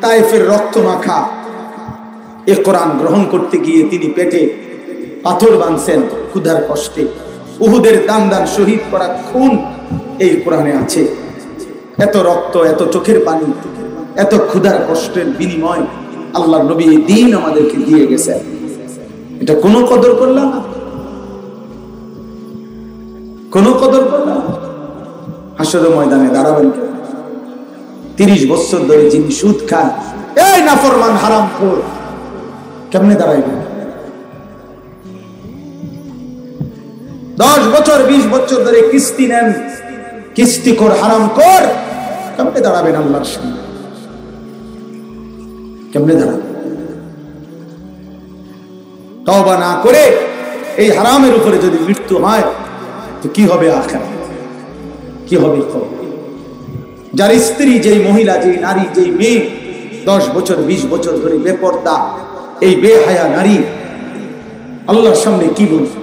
তায়েফের রক্ত মাখা এই কোরআন গ্রহণ করতে গিয়ে তিনি পেটে পাথর বাঁধছেন ক্ষুধার কষ্টে। উহুদের দান দান শহীদ করা খুন এই কোরআনে আছে। এত রক্ত, এত চোখের পানি, এত ক্ষুধার কষ্টের বিনিময় আল্লাহর নবী এই দিন আমাদেরকে দিয়ে গেছে। এটা কোনো কদর করলাম না, কোনো কদর করলাম না। হাসরের ময়দানে দাঁড়াবেন কেন? 30 বছর ধরে যিনি সুদ খান, এই নাফরমান হারামখোর, কেমনে দাঁড়াইবেন? 10 বছর 20 বছর ধরে কিস্তি নেন, কিস্তিখোর হারামখোর, কেমনে দাঁড়াবেন আল্লাহর সামনে? কেমনে দাঁড়াবেন? তওবা না করে এই হারামের উপরে যদি মৃত্যু হয় তো কি হবে আখিরাত? কি হবে? যার স্ত্রী, যেই মহিলা, যেই নারী, যেই মেয়ে 10 বছর 20 বছর ধরে বেপর্দা, এই বেহায়া নারী আল্লাহর সামনে কি বলবে?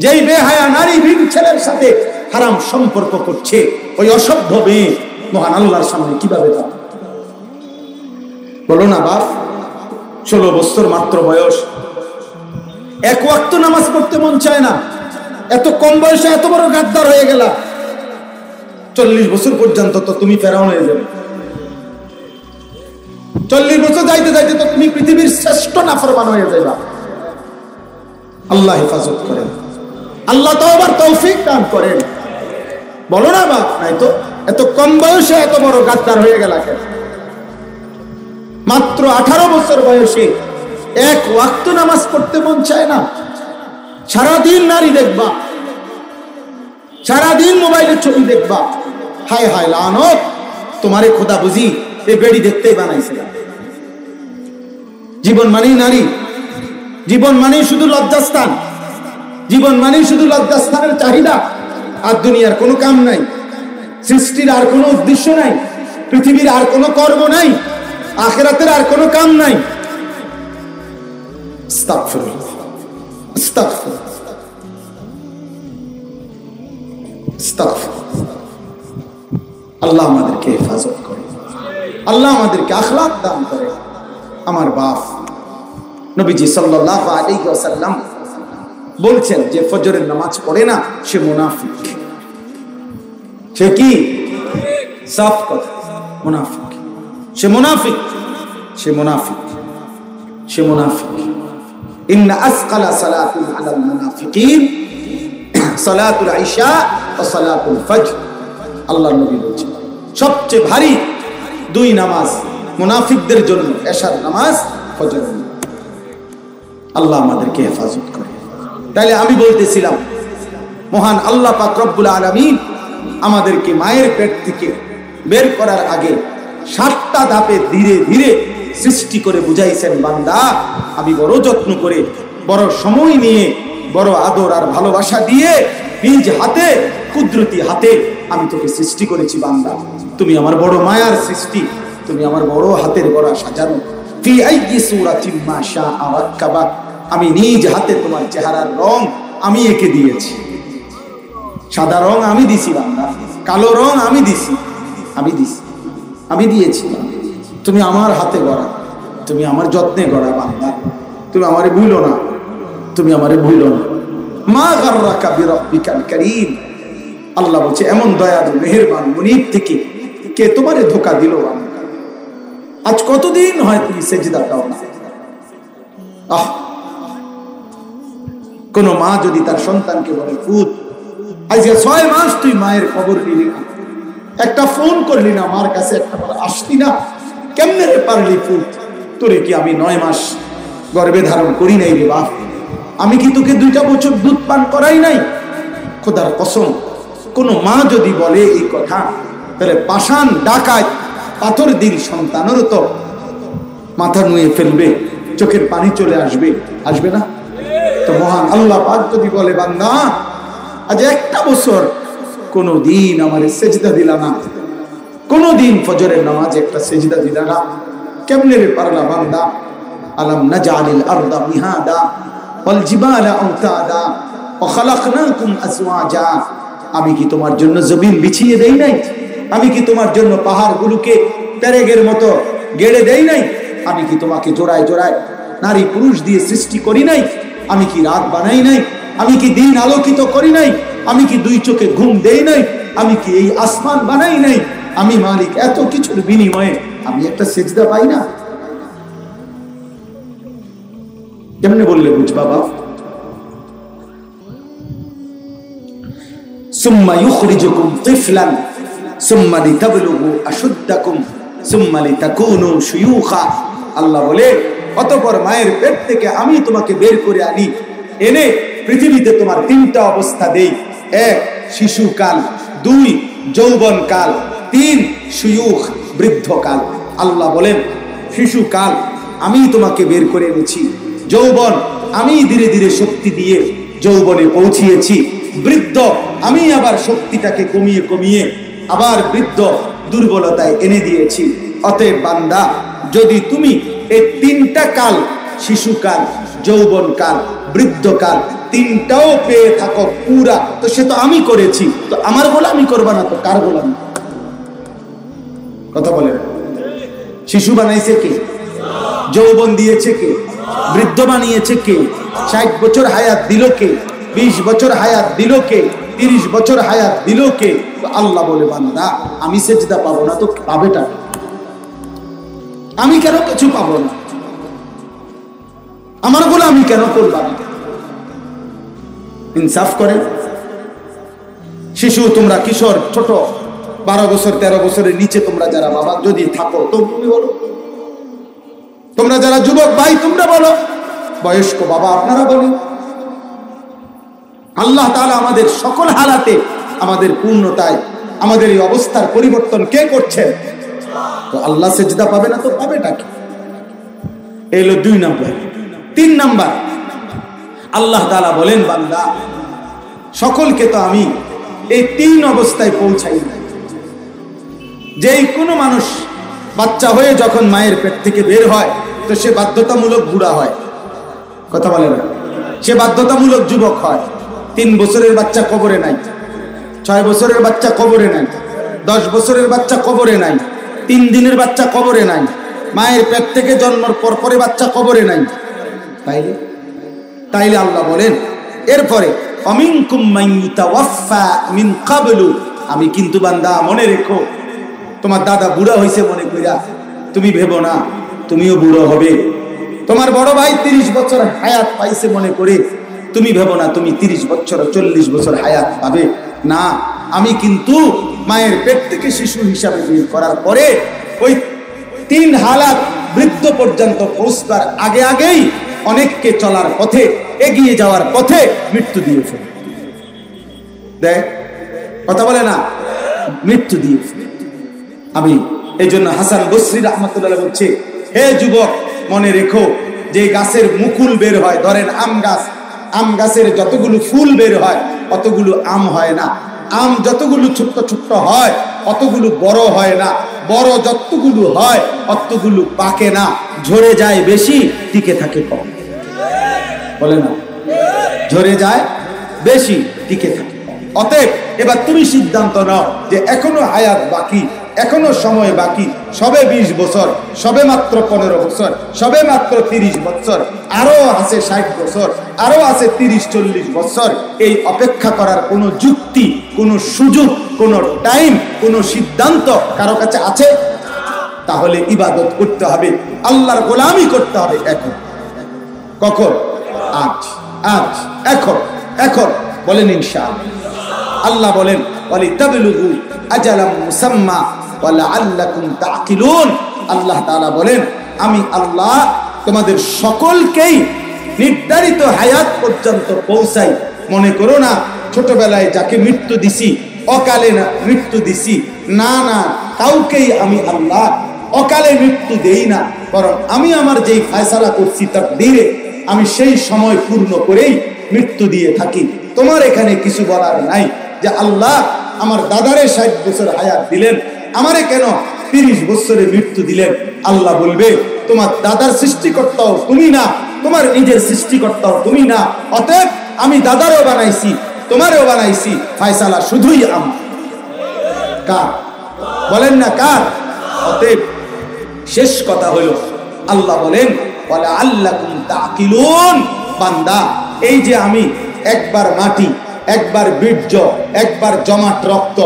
যেই বেহায়া নারী ভিন ছেলের সাথে হারাম সম্পর্ক করছে, ওই অসভ্য মেয়ে মহান আল্লাহর সামনে কিভাবে যাবে? বলো না বাপ, 16 বছর মাত্র বয়স, এক ওয়াক্ত নামাজ পড়তে মন চায় না। এত কম বয়সে এত বড় গাদ্দার হয়ে গেলা। 40 বছর পর্যন্ত তো তুমি ফেরাউন হয়ে যাবে। 40 বছর যাইতে যাইতে তো তুমি পৃথিবীর শ্রেষ্ঠ নাফরমান হয়ে যাইবা। আল্লাহ হেফাজত করেন, আল্লাহ তওবার তৌফিক দান করেন। বলো না বাপ নাই তো, এত কম বয়সে এত বড় গাদ্দার হয়ে গেল কেন? মাত্র 18 বছর বয়সে এক ওয়াক্ত নামাজ পড়তে মন চায় না। সারাদিন নারী দেখবা, সারাদিন মোবাইলের ছবি দেখবা। হায় হায় লানত, তোমারে খোদা বুঝি এই বেড়ি দেখতেই বানাইছে। জীবন মানেই নারী, জীবন মানেই শুধু লজ্জাস্থান, জীবন মানেই শুধু লজ্জাস্থানের চাহিদা। আর দুনিয়ার কোনো কাম নাই, সৃষ্টির আর কোনো উদ্দেশ্য নাই, পৃথিবীর আর কোনো কর্ম নাই, আখিরাতের আর কোনো কাম নাই। আস্তাগফিরুল্লাহ, আস্তাগফিরুল্লাহ, আস্তাগফিরুল্লাহ। আল্লাহ আমাদেরকে হেফাজত করে, আল্লাহ আমাদেরকে আখলাক দান করে। আমার বাপ নবীজি সাল্লাল্লাহু আলাইহি ওয়াসাল্লাম বলছেন যে ফজরের নামাজ পড়ে না সে মুনাফিক। সে কি? সাফ কথা, মুনাফিক। সে মুনাফিক, সে মুনাফিক, সে মুনাফিক। ইন্না আসকালা সালাতুন আলাল মুনাফিকিন সালাতুল ইশা ওয়া সালাতুল ফজর। আল্লাহর নবী বলেছেন সবচেয়ে ভারী দুই নামাজ মুনাফিকদের জন্য এশার নামাজ, ফজর। আল্লাহ আমাদেরকে হেফাজত করে। তাইলে আমি বলতেছিলাম মহান আল্লাহ পাক রব্বুল আলামিন আমাদেরকে মায়ের পেট থেকে বের করার আগে 7টা ধাপে ধীরে ধীরে সৃষ্টি করে বুঝাইছেন, বান্দা আমি বড় যত্ন করে, বড় সময় নিয়ে, বড় আদর আর ভালোবাসা দিয়ে নিজ হাতে, কুদরতি হাতে আমি তোকে সৃষ্টি করেছি। বান্দা তুমি আমার বড় মায়ার সৃষ্টি, তুমি আমার বড় হাতের গড়া সাজানো। ফি আইয়ি সূরাতিন মা শাআ রাক্কাবা, আমি নিজ হাতে তোমার চেহারার রং আমি এঁকে দিয়েছি। সাদা রং আমি দিছি বান্দা, কালো রং আমি দিছি, আমি দিছি, আমি দিয়েছি। তুমি আমার হাতে গড়া, তুমি আমার যত্নে গড়া বান্দা, তুমি আমারে ভুলো না, তুমি আমারে ভুলো না। মা গাররাকা বিরাব্বিকাল কারীম। আল্লাহ বলছে এমন দয়ালু মেহেরবান মুনিব থেকে কে তোমারে ধোঁকা দিল? আজ কতদিন হয় তুমি সেজদা দাও না? আহ, কোন মা যদি তার সন্তানকে বলে পুত আজকে 6 মাস তুই মায়ের খবর নিলি না, একটা ফোন করলি না মার কাছে, একটা বার আসলি না, কেমনে রে পারলি পুত? তোরে কি আমি 9 মাস গর্ভে ধারণ করি নাই রে বাপ? আমি কি তোকে 2টা বছর দুধ পান করাই নাই? খোদার কসম, কোন মা যদি বলে এই কথা, তাহলে পাষাণ ডাকাত পাথর দিল সন্তানেরও তো মাথা নুয়ে ফেলবে, চোখের পানি চলে আসবে, আসবে না? তো মহান আল্লাহ পাক যদি বলে বান্দা আজ 1টা বছর কোনদিন আমার সেজদা দিলা না, কোনদিন ফজরের নামাজে একটা সেজদা দিলা না, কেমনে রে পারলা বান্দা? আলাম নাজআলিল আরদা মিহাদা ওয়াল জিবালা আওতাদা ওয়া খালাকনাকুম আজওয়াজা। আমি কি তোমার জন্য জমিন বিছিয়ে দেই নাই? আমি কি তোমার জন্য পাহাড়গুলোকে পেরেকের মতো গেড়ে দেই নাই? আমি কি তোমাকে জোড়ায় জোড়ায় নারী পুরুষ দিয়ে সৃষ্টি করি নাই? আমি কি রাত বানাই নাই? আমি কি দিন আলোকিত করি নাই? আমি কি 2 চোখে ঘুম দেই নাই? আমি কি এই আসমান বানাই নাই? আমি মালিক, এত কিছুর বিনিময়ে আমি একটা সেজদা পাই না? কেমনে বললে বুঝবা বাপ? সুম্মা ইউখরিজুকুম তিফলান সুম্মা লিতাবলুগু আশুদ্দাকুম সুম্মা লিতাকুনু শুয়ুখা। আল্লাহ বলে অতঃপর মায়ের পেট থেকে আমি তোমাকে বের করে আনি, এনে পৃথিবীতে তোমার 3টা অবস্থা দেই। 1 শিশুকাল, 2 যৌবনকাল, 3 শুয়ুখ বৃদ্ধকাল। আল্লাহ বলেন শিশুকাল আমি তোমাকে বের করে এনেছি, যৌবন আমি ধীরে ধীরে শক্তি দিয়ে যৌবনে পৌঁছিয়েছি, বৃদ্ধ আমি আবার শক্তিটাকে কমিয়ে কমিয়ে আবার বৃদ্ধ দুর্বলতায় এনে দিয়েছি। অতএব বান্দা যদি তুমি এই 3টা কাল, শিশুকাল, যৌবনকাল, বৃদ্ধকাল, 3টাও পেয়ে থাকো পুরা, তো সে তো আমি করেছি, তো আমার গোলামি করবা না তো কার গোলামি? কথা বলেন। শিশু বানাইছে কে? যৌবন দিয়েছে কে? বৃদ্ধ বানিয়েছে কে? 60 বছর হায়াত দিল কে? 20 বছর হায়াত দিল কে? 30 বছর হায়াত দিল কে? তো আল্লাহ বলে বান্দা আমি সেজদা পাবো না তো পাবেটা? আমি কেন কিছু পাবো না? আমার গুলো আমি কেন করলাম? ইনসাফ করেন। শিশু তোমরা, কিশোর, ছোট 12 বছর 13 বছরের নিচে তোমরা যারা বাবা যদি থাকো তো তুমি বলো, তোমরা যারা যুবক ভাই তোমরা বলো, বয়স্ক বাবা আপনারা বলেন। আল্লাহ তাআলা আমাদের সকল হালাতে, আমাদের পূর্ণতায়, আমাদের এই অবস্থার পরিবর্তন কে করছেন? তো আল্লাহ সেজদা পাবে না তো পাবেটা কি? এই হলো 2 নাম্বার। 3 নাম্বার, আল্লাহ তাআলা বলেন বান্দা সকলকে তো আমি এই 3 অবস্থায় পৌঁছাই না। যেই কোনো মানুষ বাচ্চা হয়ে যখন মায়ের পেট থেকে বের হয় তো সে বাধ্যতামূলক বুড়া হয়, কথা বলে না, সে বাধ্যতামূলক যুবক হয়। 3 বছরের বাচ্চা কবরে নাই, 6 বছরের বাচ্চা কবরে নাই, 10 বছরের বাচ্চা কবরে নাই, 3 দিনের বাচ্চা কবরে নাই, মায়ের পেট থেকে জন্মের পর পরে বাচ্চা কবরে নাই। তাইলে আল্লাহ বলেন এরপরে অমিনকুম মান ইউতাওয়াফা মিন ক্বাবলু, আমি কিন্তু বান্দা মনে রেখো, তোমার দাদা বুড়া হয়েছে মনে কইরা তুমি ভেবো না তুমিও বুড়ো হবে। তোমার বড় ভাই 30 বছর হায়াত পাইছে মনে করে তুমি ভেবো না তুমি 30 বছর 40 বছর হায়াত পাবে না। আমি কিন্তু মায়ের পেট থেকে শিশু হিসাবে বের করার পরে ওই 3 হালাত বৃদ্ধ পর্যন্ত পৌঁছবার আগে আগেই অনেককে চলার পথে, এগিয়ে যাওয়ার পথে মৃত্যু দিয়ে ফেলে দেখ, কথা বলে না, মৃত্যু দিয়ে ফেলে। আমি এই জন্য হাসান বসরি রাহমাতুল্লাহ বলছে, হে যুবক মনে রেখো, যে গাছের মুকুল বের হয়, ধরেন আম গাছ, আম গাছের যতগুলো ফুল বের হয় অতগুলো আম হয় না, আম যতগুলো ছোট্ট ছোট্ট হয় অতগুলো বড় হয় না, বড় যতগুলো হয় অতগুলো পাকে না, ঝরে যায় বেশি টিকে থাকে কম। বলে না, ঝরে যায় বেশি টিকে থাকে কম। অতএব এবার তুমি সিদ্ধান্ত নাও যে এখনো হায়াত বাকি, এখনো সময় বাকি, সবে 20 বছর, সবে মাত্র 15 বছর, সবে মাত্র 30 বছর, আরো আছে 60 বছর, আরো আছে 30-40 বছর। এই অপেক্ষা করার কোনো যুক্তি, কোনো সুযোগ, কোনো টাইম, কোনো সিদ্ধান্ত কারো কাছে আছে? তাহলে ইবাদত করতে হবে, আল্লাহর গোলামি করতে হবে এখন। কখন? আজ, আজ, এখন, এখন বলেন ইনশাআল্লাহ। আল্লাহ বলেন ওয়ালিতাবলুগু আজালাম মুসাম্মা ওয়ালাআল্লাকুম তাকিলুন। আল্লাহ তাআলা বলেন আমি আল্লাহ তোমাদের সকলকেই নির্ধারিত হায়াত পর্যন্ত পৌঁছাই। মনে করো না ছোটবেলায় যাকে মৃত্যু দিছি অকালে না মৃত্যু দিছি, না না, কাউকেই আমি আল্লাহ অকালে মৃত্যু দেই না, বরং আমি আমার যেই ফয়সালা করছি তাকদীরে আমি সেই সময় পূর্ণ করেই মৃত্যু দিয়ে থাকি। তোমার এখানে কিছু বলার নাই যে আল্লাহ আমার দাদারে 60 বছর হায়াত দিলেন, আমারে কেন 30 বছরে মৃত্যু দিলেন। আল্লাহ বলবে তোমার দাদার সৃষ্টিকর্তাও তুমি না, তোমার নিজের সৃষ্টিকর্তাও তুমি না, অতএব আমি দাদারও বানাইছি তোমারও বানাইছি, ফয়সালা শুধুই আমার। কার? বলেন না কার? অতএব শেষ কথা হলো আল্লাহ বলেন ওয়ালাআল্লাকুম তাকিলুন। বান্দা এই যে আমি একবার মাটি, একবার বীর্য, একবার জমাট রক্ত,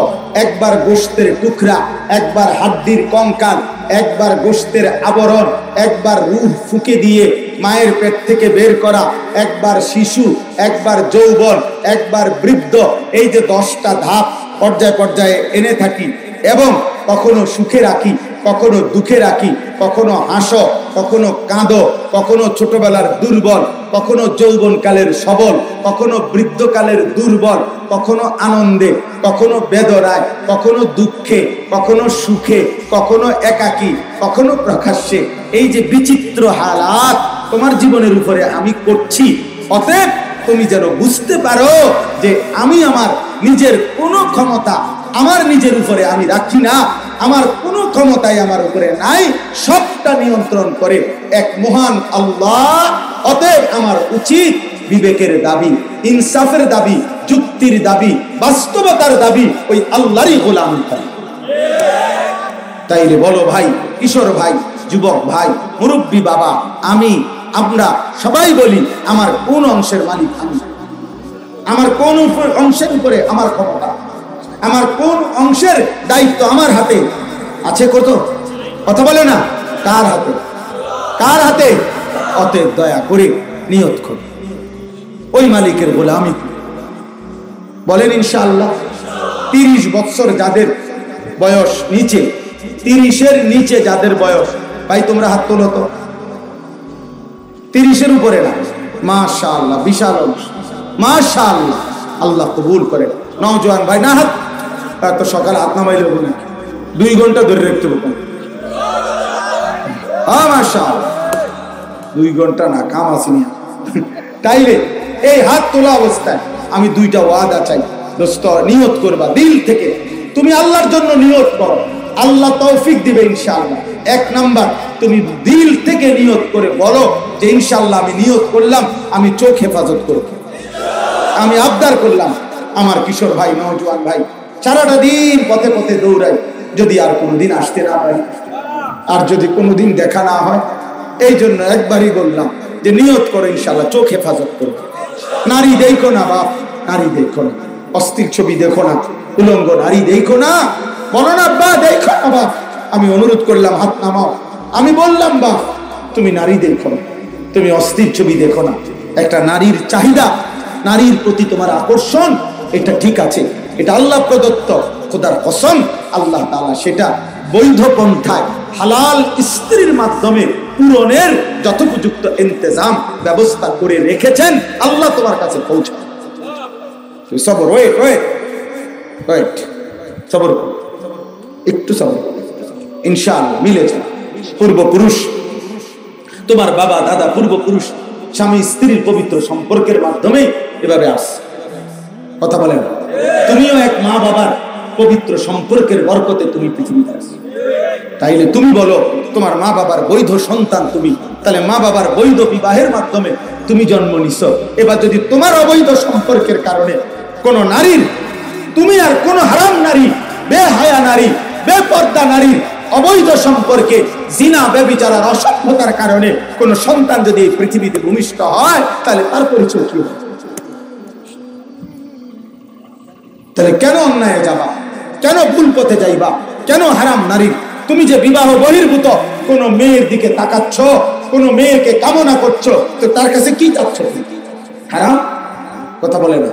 একবার গোশতের টুকরা, একবার হাড্ডির কঙ্কাল, একবার গোশতের আবরণ, একবার রূহ ফুঁকে দিয়ে মায়ের পেট থেকে বের করা, একবার শিশু, একবার যৌবন, একবার বৃদ্ধ, এই যে 10টা ধাপ পর্যায়ে পর্যায়ে এনে থাকি এবং কখনো সুখে রাখি, কখনো দুঃখে রাখি, কখনো হাসো, কখনো কাঁদো, কখনো ছোটবেলার দুর্বল, কখনো যৌবনকালের সবল, কখনো বৃদ্ধকালের দুর্বল, কখনো আনন্দে, কখনো বেদনায়, কখনো দুঃখে, কখনো সুখে, কখনো একাকী, কখনো প্রকাশ্যে। এই যে বিচিত্র হালাত তোমার জীবনের উপরে আমি করছি, অতএব তুমি যেন বুঝতে পারো যে আমি আমার নিজের কোনো ক্ষমতা আমার নিজের উপরে আমি রাখি না, আমার কোনো ক্ষমতাই আমার উপরে নাই, সবটা নিয়ন্ত্রণ করে এক মহান আল্লাহ। অতএব আমার উচিত বিবেকের দাবি, ইনসাফের দাবি, যুক্তির দাবি, বাস্তবতার দাবি ওই আল্লাহরই গোলামি করা। তাইলে বলো ভাই, কিশোর ভাই, যুবক ভাই, মুরব্বী বাবা, আমরা সবাই বলি আমার কোন অংশের মালিক আমি? আমার কোন অংশের উপরে আমার ক্ষমতা? আমার কোন অংশের দায়িত্ব আমার হাতে আছে? কত কথা বলে না, কার হাতে? কার হাতে? অতএব দয়া করে নিয়ত করুন, ওই মালিকের গোলামি বলেন ইনশাআল্লাহ। 30 বছর যাদের বয়স নিচে, 30-এর নিচে যাদের বয়স, ভাই তোমরা হাত তোলো তো। 30-এর উপরে না, মাশাআল্লাহ, বিশাল অংশ, মাশাআল্লাহ, আল্লাহ কবুল করেন। নওজোয়ান ভাই না হাত, এত সকাল হাত নামাইলে বলি 2 ঘন্টা ধরে রাখতে হবে। হ্যাঁ মাশাআল্লাহ, 2 ঘন্টা না, কাম আসেনি। তাইলে এই হাত তোলা অবস্থায় আমি 2টা ওয়াদা চাই। দোস্ত, নিয়ত করবা দিল থেকে, তুমি আল্লাহর জন্য নিয়ত করো, আল্লাহ তৌফিক দিবে ইনশাআল্লাহ। 1 নাম্বার, তুমি দিল থেকে নিয়ত করে বলো যে ইনশাআল্লাহ আমি নিয়ত করলাম আমি চোখ হেফাজত করব। আমি আবদার করলাম আমার কিশোর ভাই, নওজোয়ান ভাই সারাটা দিন পথে পথে দৌড়ায়, যদি আর কোনোদিন আসতে না পারি, আর যদি কোনোদিন দেখা না হয়, এই জন্য একবারই বললাম যে নিয়ত করো ইনশাআল্লাহ চোখ হেফাজত করবো। নারী দেখো না বাপ, নারী দেখো না, অস্থির ছবি দেখো না, উলঙ্গ নারী দেখো না, বলো না বা দেখো না বাপ। আমি অনুরোধ করলাম হাত নামাও, আমি বললাম বাপ তুমি নারী দেখো না, তুমি অস্থির ছবি দেখো না। একটা নারীর চাহিদা, নারীর প্রতি তোমার আকর্ষণ, এটা ঠিক আছে, এটা আল্লাহ প্রদত্ত, খোদার কসম আল্লাহ তাআলা সেটা বৈধ পন্থায় হালাল স্ত্রীর মাধ্যমে পূরণের যথোপযুক্ত ইন্তজাম ব্যবস্থা করে রেখেছেন। আল্লাহ তোমার কাছে পৌঁছে সবর, ওয়েট, সবর, একটু সবর, ইনশাআল্লাহ মিলে যাবে। পূর্বপুরুষ, তোমার বাবা দাদা পূর্বপুরুষ স্বামী স্ত্রীর পবিত্র সম্পর্কের মাধ্যমে এভাবে আসছে, কথা বলেন। তুমিও এক মা বাবার পবিত্র সম্পর্কের বরকতে তুমি পৃথিবীতে আসছো। তাইলে তুমি বলো তোমার মা বাবার বৈধ সন্তান তুমি, তাহলে মা বাবার বৈধ বিবাহের মাধ্যমে তুমি জন্ম নিছো। এবার যদি তোমার অবৈধ সম্পর্কের কারণে কোন নারীর, তুমি আর কোন হারাম নারী, বেহায়া নারী, বেপর্দা নারীর অবৈধ সম্পর্কে জিনা ব্যভিচার অসভ্যতার কারণে কোন সন্তান যদি এই পৃথিবীতে ভূমিষ্ঠ হয়, তাহলে তার পরিচয় কি হবে? তাহলে কেন অন্যায় যাবা, কেন ভুল পথে যাইবা, কেন হারাম নারী? তুমি যে বিবাহ বহির্ভূত কোন মেয়ের দিকে তাকাচ্ছ, কোন মেয়েকে কামনা করছো, তো তার কাছে কি চাচ্ছ? হারাম? কথা বলে না,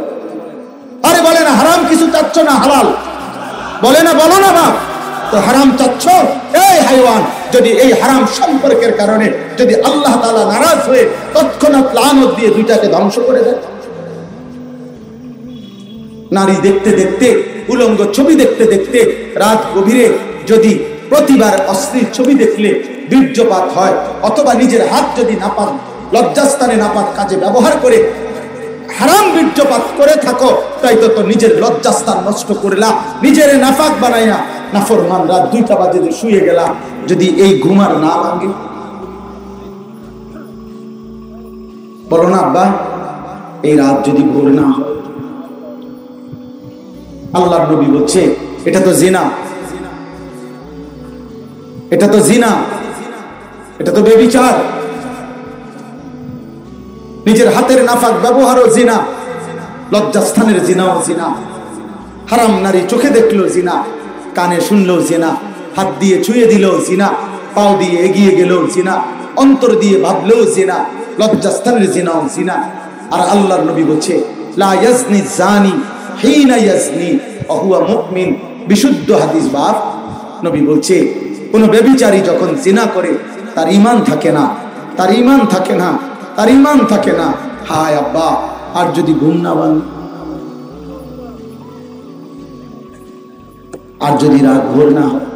আরে বলে না হারাম কিছু চাচ্ছ না, হালাল বলে না, বলো না বাপ, তো হারাম চাচ্ছ। এই হাইওয়ান, যদি এই হারাম সম্পর্কের কারণে যদি আল্লাহ তাআলা নারাজ হয়ে তৎক্ষণাৎ লানত দিয়ে 2টাকে ধ্বংস করে দেয়। নারী দেখতে দেখতে, উলঙ্গ ছবি দেখতে দেখতে রাত গভীরে যদি প্রতিবার অশ্লীল ছবি দেখলে বীর্যপাত হয়, অথবা নিজের হাত যদি নাপাক লজ্জাস্থানে নাপাক কাজে ব্যবহার করে হারাম বীর্যপাত করে থাকো, তাই তো নিজের লজ্জাস্থান নষ্ট করলা, নিজের নাফাক বানাইয়া নাফরমান রাত 2টা বাজে শুয়ে গেলা। যদি এই ঘুমার না ভাঙে, বলো না আব্বা এই রাত যদি ভোর না হয়, আল্লাহর নবী বলছে এটা তো জিনা, এটা তো জিনা, এটা তো ব্যভিচার। নিজের হাতের নাফাক ব্যবহারও জিনা, লজ্জাস্থানের জিনাও জিনা, হারাম নারী চোখে দেখলো জিনা, কানে শুনলো জিনা, হাত দিয়ে ছুঁয়ে দিল জিনা, পাও দিয়ে এগিয়ে গেল জিনা, অন্তর দিয়ে ভাবলেও জিনা, লজ্জাস্থানের জিনাও জিনা। আর আল্লাহর নবী বলছে লা ইয়াজনি জানি হিনা ইয়াজনি ওয়া হুয়া মুমিন, বিশুদ্ধ হাদিস বাপ। নবী বলছে কোন ব্যভিচারী যখন জিনা করে তার ঈমান থাকে না, তার ঈমান থাকে না, তার ঈমান থাকে না। হায় আব্বা, আর যদি ঘুম না ভাঙে, আর যদি রাত ভোর না হয়,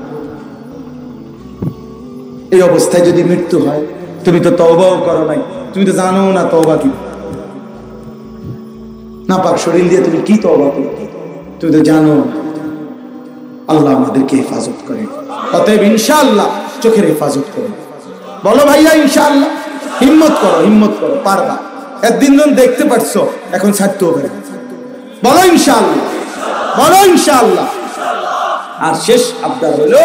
এই অবস্থায় যদি মৃত্যু হয়, তুমি তো তওবাও করো নাই, তুমি তো জানো না তওবা কি। নাপাক শরীর দিয়ে তুমি কি তওবা করো, তুমি তো জানো। আল্লাহ আমাদেরকে হেফাজত করে। অতএব ইনশাআল্লাহ চোখের হেফাজত করো। বলো ভাইয়া ইনশাআল্লাহ, হিম্মত করো, হিম্মত করো, পারবা। একদিন যখন দেখতে পারছো, এখন ছাড়তে হবে। বলো ইনশাআল্লাহ, বলো ইনশাআল্লাহ। আর শেষ আবদার হলো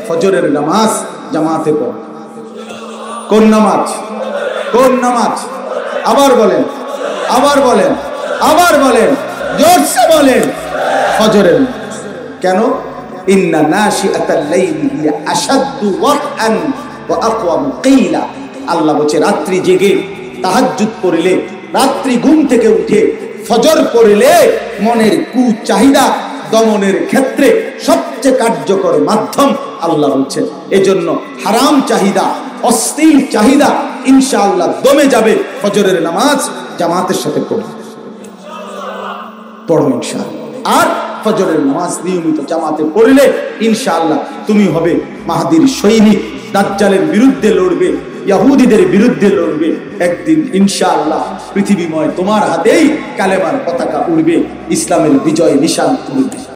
ফজরের নামাজ জামাতে পড়ো। কোন নামাজ? কোন নামাজ? আবার বলেন, আবার বলেন, আবার বলেন, জোরসে বলেন, ফজরের নামাজ। কেন? ইন্না নাশিআতাল লাইলি হিয়া আশাদ্দু ওয়াকআন ওয়া আকওয়ামু কিলা। আল্লাহ বলছে রাত্রি জেগে তাহাজ্জুদ পড়লে, রাত্রি ঘুম থেকে উঠে ফজর পড়লে মনের চাহিদা দমনের ক্ষেত্রে সবচেয়ে কার্যকর মাধ্যম আল্লাহ বলছেন। এজন্য হারাম চাহিদা, অশ্লীল চাহিদা ইনশাআল্লাহ দমে যাবে। ফজরের নামাজ জামাতের সাথে পড়ো ইনশাআল্লাহ। আর ফজরের নামাজ নিয়মিত জামাতে পড়লে ইনশাআল্লাহ তুমি হবে মাহদীর সৈনিক, দাজ্জালের বিরুদ্ধে লড়বে, ইহুদিদের বিরুদ্ধে লড়বে। একদিন ইনশাআল্লাহ পৃথিবীময় তোমার হাতেই কালেমার পতাকা উড়বে, ইসলামের বিজয় নিশান তুলবে।